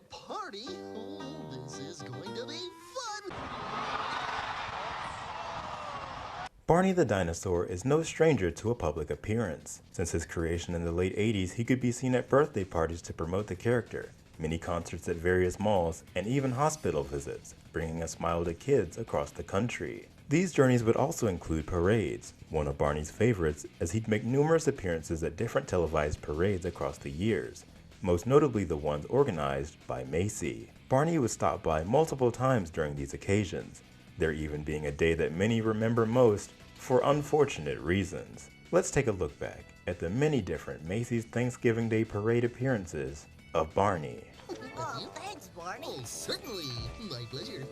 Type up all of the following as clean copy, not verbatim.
a party? Oh, this is going to be fun! Barney the Dinosaur is no stranger to a public appearance. Since his creation in the late 80s, he could be seen at birthday parties to promote the character, mini concerts at various malls, and even hospital visits, bringing a smile to kids across the country. These journeys would also include parades, one of Barney's favorites, as he'd make numerous appearances at different televised parades across the years, most notably the ones organized by Macy. Barney would stop by multiple times during these occasions, there even being a day that many remember most for unfortunate reasons. Let's take a look back at the many different Macy's Thanksgiving Day parade appearances of Barney. Oh, thanks, Barney. Oh, certainly. My pleasure.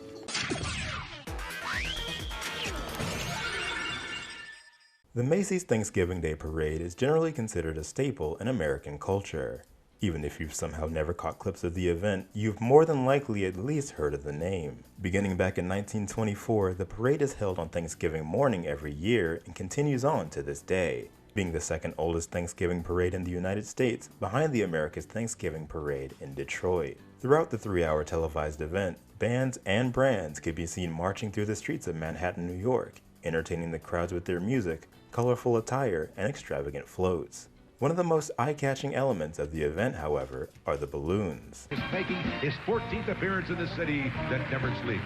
The Macy's Thanksgiving Day Parade is generally considered a staple in American culture. Even if you've somehow never caught clips of the event, you've more than likely at least heard of the name. Beginning back in 1924, the parade is held on Thanksgiving morning every year and continues on to this day, being the second oldest Thanksgiving parade in the United States, behind the America's Thanksgiving Parade in Detroit. Throughout the 3-hour televised event, bands and brands could be seen marching through the streets of Manhattan, New York, entertaining the crowds with their music, colorful attire, and extravagant floats. One of the most eye-catching elements of the event, however, are the balloons. Is making his 14th appearance in the city that never sleeps.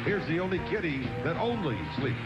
Here's the only kitty that only sleeps.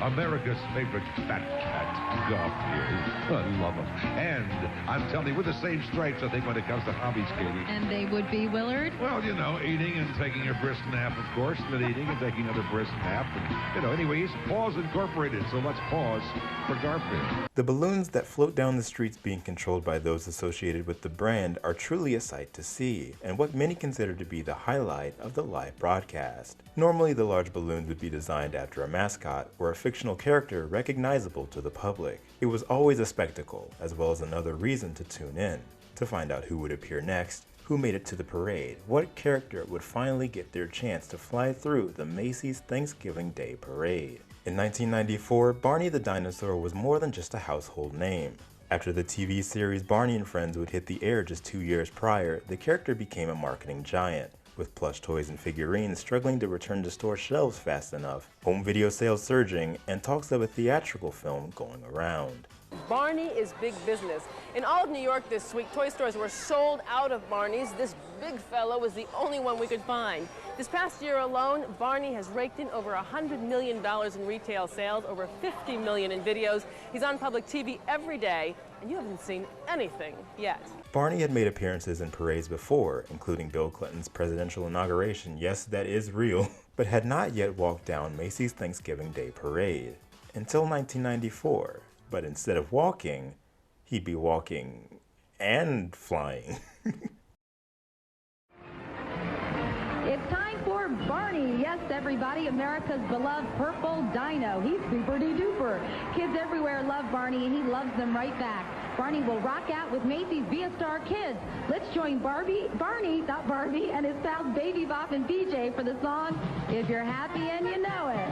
America's favorite fat cat, Garfield. I love him. And I'm telling you, with the same stripes, I think, when it comes to hobby skating. And they would be, Willard? Well, you know, eating and taking a brisk nap, of course, then eating and taking another brisk nap. And, you know, anyway, he's Paws Incorporated, so let's pause for Garfield. The balloons that float down the streets being controlled by those associated with the brand are truly a sight to see, and what many consider to be the highlight of the live broadcast. Normally, the large balloons would be designed after a mascot or a fictional character recognizable to the public. It was always a spectacle, as well as another reason to tune in, to find out who would appear next, who made it to the parade, what character would finally get their chance to fly through the Macy's Thanksgiving Day Parade. In 1994, Barney the Dinosaur was more than just a household name. After the TV series Barney and Friends would hit the air just 2 years prior, the character became a marketing giant, with plush toys and figurines struggling to return to store shelves fast enough, home video sales surging, and talks of a theatrical film going around. Barney is big business. In all of New York this week, toy stores were sold out of Barneys. This big fellow was the only one we could find. This past year alone, Barney has raked in over $100 million in retail sales, over $50 million in videos. He's on public TV every day, and you haven't seen anything yet. Barney had made appearances in parades before, including Bill Clinton's presidential inauguration, yes, that is real, but had not yet walked down Macy's Thanksgiving Day Parade until 1994. But instead of walking, he'd be walking and flying. It's time for Barney. Yes, everybody, America's beloved purple dino. He's super-de-duper. Kids everywhere love Barney, and he loves them right back. Barney will rock out with Macy's Via Star Kids. Let's join Barney, not Barbie, and his pals Baby Bop and BJ for the song, If You're Happy and You Know It.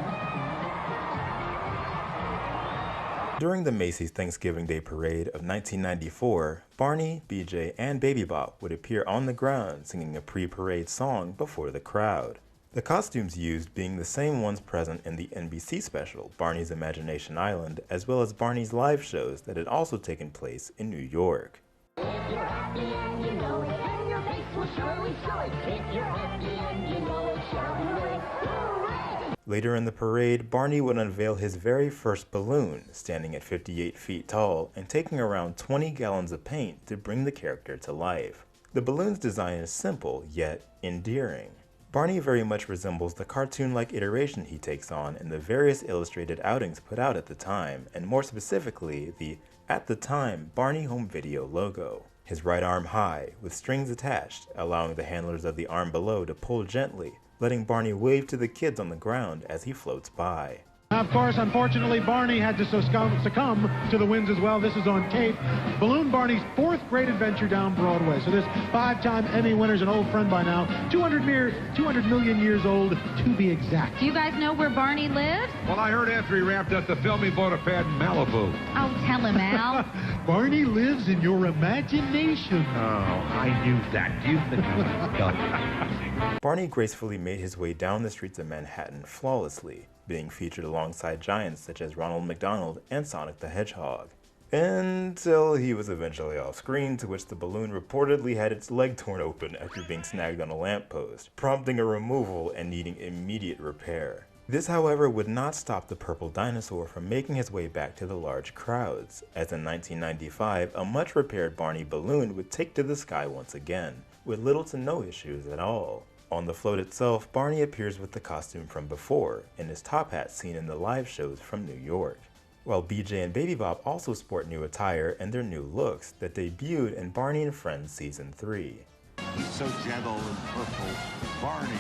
During the Macy's Thanksgiving Day Parade of 1994, Barney, BJ, and Baby Bop would appear on the ground singing a pre-parade song before the crowd. The costumes used being the same ones present in the NBC special, Barney's Imagination Island, as well as Barney's live shows that had also taken place in New York. If you're happy and you know it, then your face will surely show it. If you're happy and you know it, shout hooray, hooray! Later in the parade, Barney would unveil his very first balloon, standing at 58 feet tall and taking around 20 gallons of paint to bring the character to life. The balloon's design is simple, yet endearing. Barney very much resembles the cartoon-like iteration he takes on in the various illustrated outings put out at the time, and more specifically, the, at the time, Barney Home Video logo. His right arm high, with strings attached, allowing the handlers of the arm below to pull gently, letting Barney wave to the kids on the ground as he floats by. Of course, unfortunately, Barney had to succumb to the winds as well. This is on tape. Balloon Barney's fourth great adventure down Broadway. So this five-time Emmy winner's an old friend by now. 200 million years old, to be exact. Do you guys know where Barney lives? Well, I heard after he wrapped up the film, he bought a pad in Malibu. Oh, tell him, Al. Barney lives in your imagination. Oh, I knew that. Do you think I Barney gracefully made his way down the streets of Manhattan flawlessly, being featured alongside giants such as Ronald McDonald and Sonic the Hedgehog. Until he was eventually off screen, to which the balloon reportedly had its leg torn open after being snagged on a lamppost, prompting a removal and needing immediate repair. This, however, would not stop the purple dinosaur from making his way back to the large crowds, as in 1995, a much repaired Barney balloon would take to the sky once again, with little to no issues at all. On the float itself, Barney appears with the costume from before, and his top hat seen in the live shows from New York. While BJ and Baby Bop also sport new attire and their new looks that debuted in Barney and Friends Season 3. He's so gentle and purple, Barney.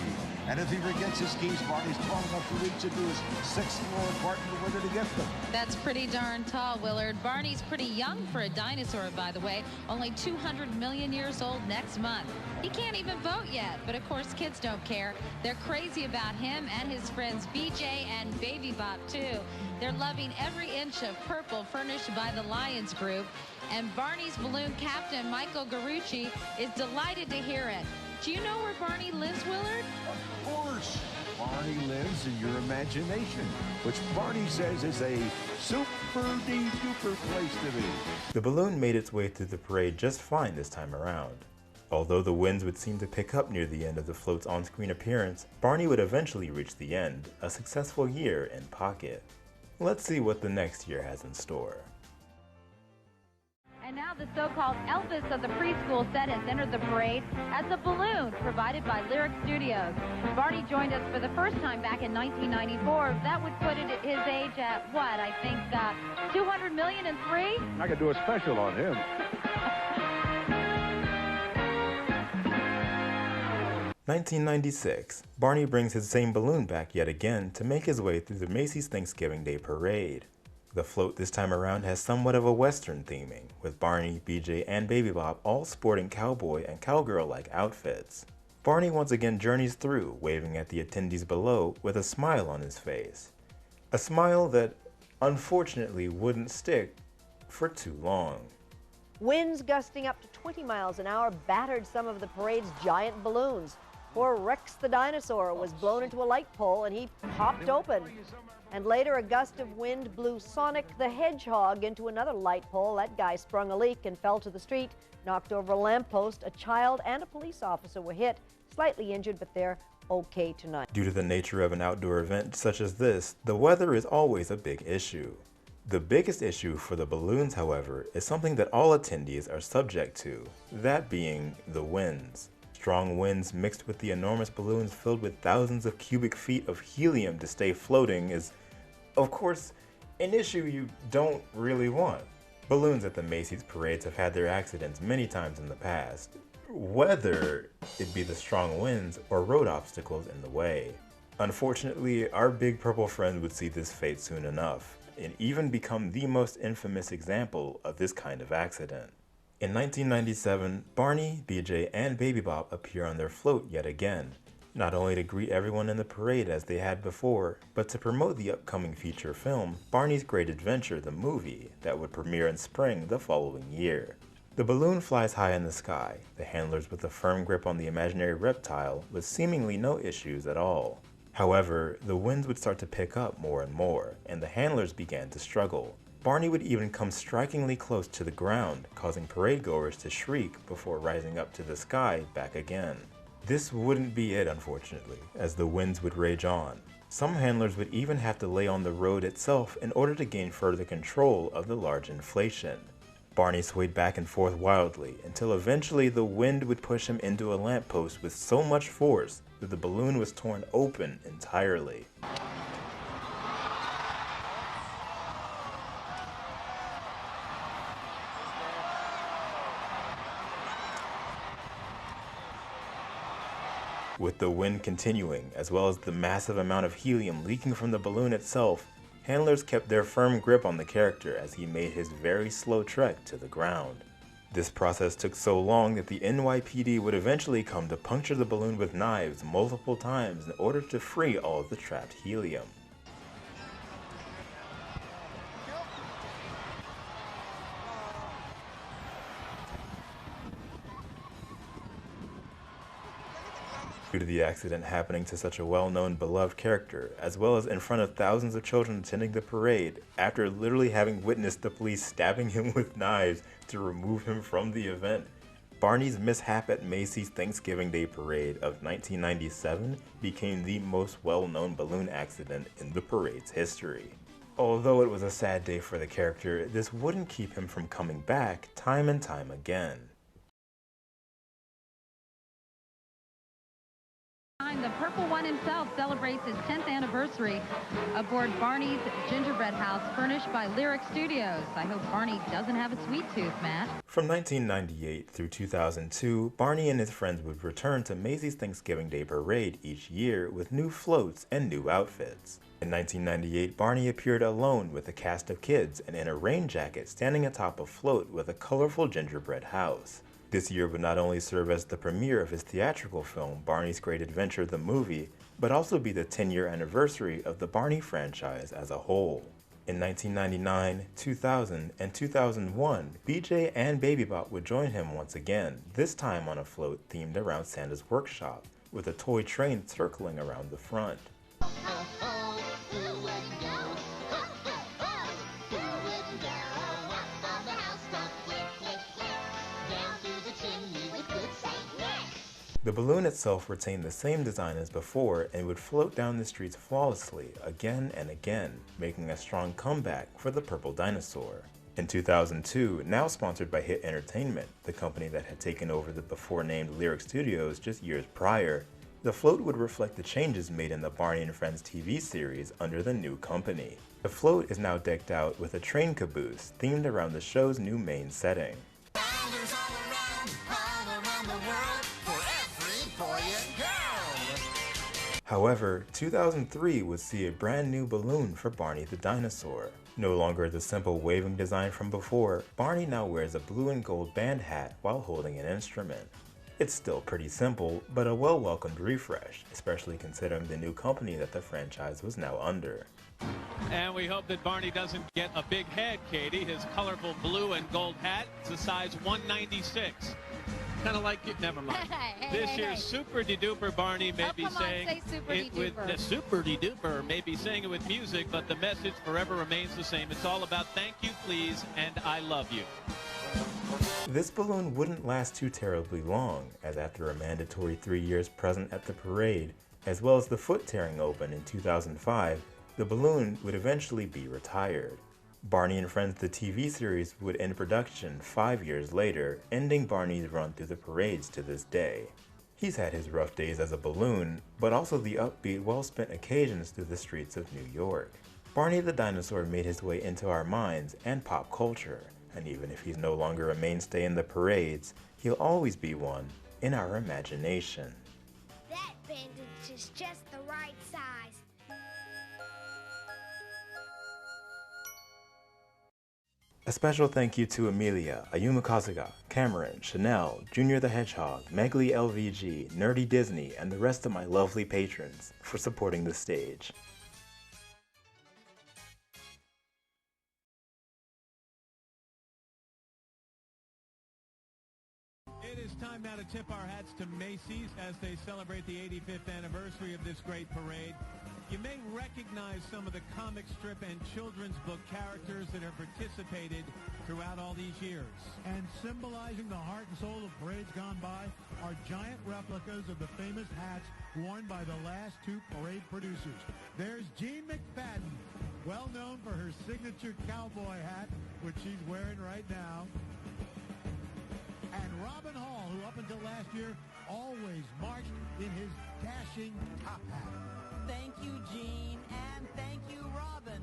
And if he forgets his keys, Barney's tall enough to reach into his sixth floor apartment in order to get them. That's pretty darn tall, Willard. Barney's pretty young for a dinosaur, by the way. Only 200 million years old next month. He can't even vote yet, but of course kids don't care. They're crazy about him and his friends BJ and Baby Bop, too. They're loving every inch of purple furnished by the Lions Group. And Barney's balloon captain, Michael Garucci, is delighted to hear it. Do you know where Barney lives, Willard? Of course. Barney lives in your imagination, which Barney says is a super-de-duper place to be. The balloon made its way through the parade just fine this time around. Although the winds would seem to pick up near the end of the float's on-screen appearance, Barney would eventually reach the end, a successful year in pocket. Let's see what the next year has in store. And now the so-called Elvis of the preschool set has entered the parade as a balloon provided by Lyric Studios. Barney joined us for the first time back in 1994. That would put it at his age at, what, I think, 200 million and three? I could do a special on him. 1996, Barney brings his same balloon back yet again to make his way through the Macy's Thanksgiving Day Parade. The float this time around has somewhat of a Western theming, with Barney, BJ, and Baby Bop all sporting cowboy and cowgirl-like outfits. Barney once again journeys through, waving at the attendees below with a smile on his face. A smile that, unfortunately, wouldn't stick for too long. Winds gusting up to 20 miles an hour battered some of the parade's giant balloons. Poor Rex the dinosaur was blown into a light pole and he popped open. And later, a gust of wind blew Sonic the Hedgehog into another light pole. That guy sprung a leak and fell to the street, knocked over a lamppost. A child and a police officer were hit, slightly injured, but they're okay tonight. Due to the nature of an outdoor event such as this, the weather is always a big issue. The biggest issue for the balloons, however, is something that all attendees are subject to, that being the winds. Strong winds mixed with the enormous balloons filled with thousands of cubic feet of helium to stay floating is, of course, an issue you don't really want. Balloons at the Macy's parades have had their accidents many times in the past, whether it be the strong winds or road obstacles in the way. Unfortunately, our big purple friend would see this fate soon enough, and even become the most infamous example of this kind of accident. In 1997, Barney, BJ, and Baby Bop appear on their float yet again, not only to greet everyone in the parade as they had before, but to promote the upcoming feature film, Barney's Great Adventure the movie, that would premiere in spring the following year. The balloon flies high in the sky, the handlers with a firm grip on the imaginary reptile with seemingly no issues at all. However, the winds would start to pick up more and more, and the handlers began to struggle. Barney would even come strikingly close to the ground, causing parade goers to shriek before rising up to the sky back again. This wouldn't be it, unfortunately, as the winds would rage on. Some handlers would even have to lay on the road itself in order to gain further control of the large inflation. Barney swayed back and forth wildly until eventually the wind would push him into a lamppost with so much force that the balloon was torn open entirely. With the wind continuing, as well as the massive amount of helium leaking from the balloon itself, handlers kept their firm grip on the character as he made his very slow trek to the ground. This process took so long that the NYPD would eventually come to puncture the balloon with knives multiple times in order to free all of the trapped helium. Due to the accident happening to such a well-known, beloved character, as well as in front of thousands of children attending the parade, after literally having witnessed the police stabbing him with knives to remove him from the event, Barney's mishap at Macy's Thanksgiving Day Parade of 1997 became the most well-known balloon accident in the parade's history. Although it was a sad day for the character, this wouldn't keep him from coming back time and time again. The purple one himself celebrates his 10th anniversary aboard Barney's gingerbread house furnished by Lyric Studios. I hope Barney doesn't have a sweet tooth, Matt. From 1998 through 2002, Barney and his friends would return to Macy's Thanksgiving Day Parade each year with new floats and new outfits. In 1998, Barney appeared alone with a cast of kids and in a rain jacket standing atop a float with a colorful gingerbread house. This year would not only serve as the premiere of his theatrical film, Barney's Great Adventure the Movie, but also be the 10-year anniversary of the Barney franchise as a whole. In 1999, 2000, and 2001, BJ and Baby Bop would join him once again, this time on a float themed around Santa's workshop, with a toy train circling around the front. The balloon itself retained the same design as before and would float down the streets flawlessly again and again, making a strong comeback for the Purple Dinosaur. In 2002, now sponsored by Hit Entertainment, the company that had taken over the before-named Lyric Studios just years prior, the float would reflect the changes made in the Barney and Friends TV series under the new company. The float is now decked out with a train caboose themed around the show's new main setting. However, 2003 would see a brand new balloon for Barney the Dinosaur. No longer the simple waving design from before, Barney now wears a blue and gold band hat while holding an instrument. It's still pretty simple, but a well-welcomed refresh, especially considering the new company that the franchise was now under. And we hope that Barney doesn't get a big head, Katie. His colorful blue and gold hat is a size 196. Kind of like it, never mind. This year's Super De-Duper Barney may be saying it with the Super De-Duper may be saying it with music, but the message forever remains the same. It's all about thank you, please, and I love you. This balloon wouldn't last too terribly long, as after a mandatory 3 years present at the parade, as well as the foot tearing open in 2005, the balloon would eventually be retired. Barney and Friends the TV series would end production 5 years later, ending Barney's run through the parades to this day. He's had his rough days as a balloon, but also the upbeat, well-spent occasions through the streets of New York. Barney the Dinosaur made his way into our minds and pop culture, and even if he's no longer a mainstay in the parades, he'll always be one in our imagination. That bandage is just the right size. A special thank you to Amelia, Ayuma Kazuga, Cameron, Chanel, Junior the Hedgehog, Megly LVG, Nerdy Disney, and the rest of my lovely patrons for supporting the stage. It is time now to tip our hats to Macy's as they celebrate the 85th anniversary of this great parade. You may recognize some of the comic strip and children's book characters that have participated throughout all these years. And symbolizing the heart and soul of parades gone by are giant replicas of the famous hats worn by the last two parade producers. There's Jean McFadden, well known for her signature cowboy hat, which she's wearing right now. And Robin Hall, who up until last year always marched in his dashing top hat. Thank you, Gene, and thank you, Robin.